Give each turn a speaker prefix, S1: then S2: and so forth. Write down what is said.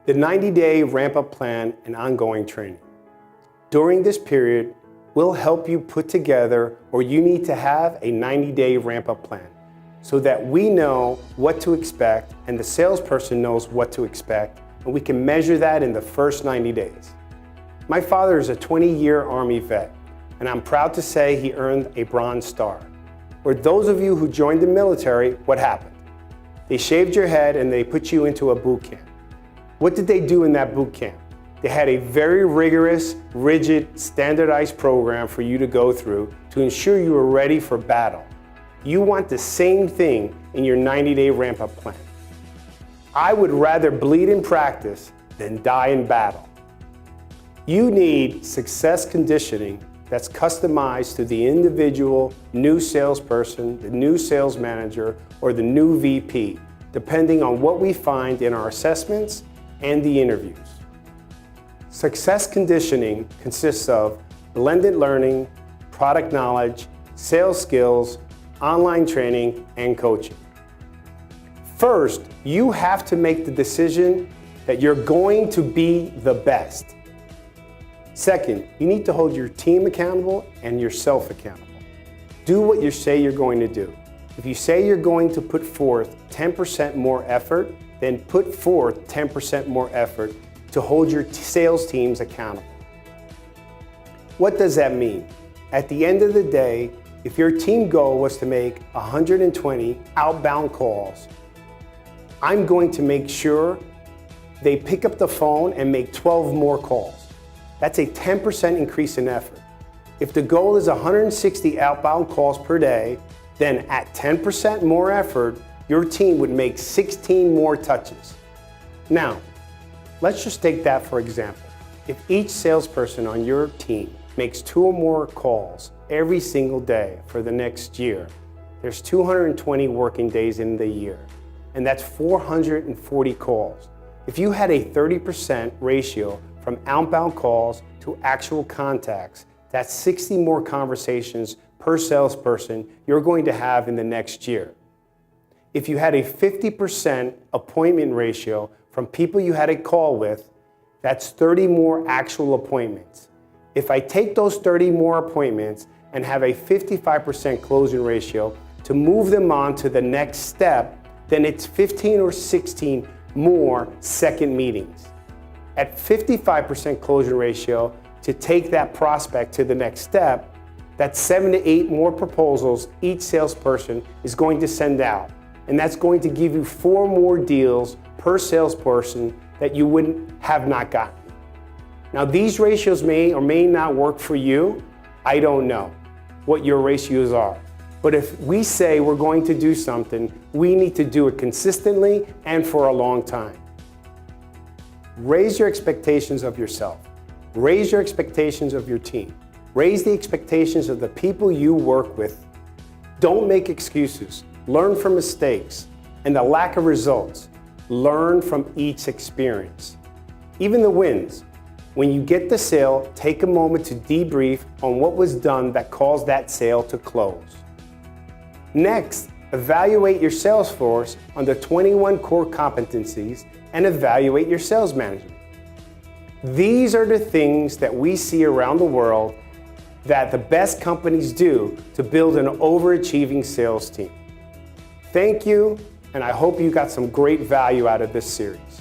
S1: the 90-day ramp-up plan and ongoing training. During this period, we'll help you put together, or you need to have, a 90-day ramp-up plan so that we know what to expect and the salesperson knows what to expect, and we can measure that in the first 90 days. My father is a 20-year Army vet, and I'm proud to say he earned a Bronze Star. For those of you who joined the military, what happened? They shaved your head and they put you into a boot camp. What did they do in that boot camp? They had a very rigorous, rigid, standardized program for you to go through to ensure you were ready for battle. You want the same thing in your 90-day ramp-up plan. I would rather bleed in practice than die in battle. You need success conditioning that's customized to the individual new salesperson, the new sales manager, or the new VP, depending on what we find in our assessments and the interviews. Success conditioning consists of blended learning, product knowledge, sales skills, online training, and coaching. First, you have to make the decision that you're going to be the best. Second, you need to hold your team accountable and yourself accountable. Do what you say you're going to do. If you say you're going to put forth 10% more effort, then put forth 10% more effort to hold your sales teams accountable. What does that mean? At the end of the day, if your team goal was to make 120 outbound calls, I'm going to make sure they pick up the phone and make 12 more calls. That's a 10% increase in effort. If the goal is 160 outbound calls per day, then at 10% more effort, your team would make 16 more touches. Now, let's just take that for example. If each salesperson on your team makes 2 or more calls every single day for the next year, there's 220 working days in the year, and that's 440 calls. If you had a 30% ratio from outbound calls to actual contacts, that's 60 more conversations per salesperson you're going to have in the next year. If you had a 50% appointment ratio from people you had a call with, that's 30 more actual appointments. If I take those 30 more appointments and have a 55% closing ratio to move them on to the next step, then it's 15 or 16 more second meetings. At 55% closing ratio, to take that prospect to the next step, that's 7 to 8 more proposals each salesperson is going to send out. And that's going to give you 4 more deals per salesperson that you wouldn't have not gotten. Now these ratios may or may not work for you. I don't know what your ratios are. But if we say we're going to do something, we need to do it consistently and for a long time. Raise your expectations of yourself. Raise your expectations of your team. Raise the expectations of the people you work with. Don't make excuses. Learn from mistakes and the lack of results. Learn from each experience. Even the wins. When you get the sale, take a moment to debrief on what was done that caused that sale to close. Next, evaluate your sales force on the 21 core competencies and evaluate your sales management. These are the things that we see around the world that the best companies do to build an overachieving sales team. Thank you, and I hope you got some great value out of this series.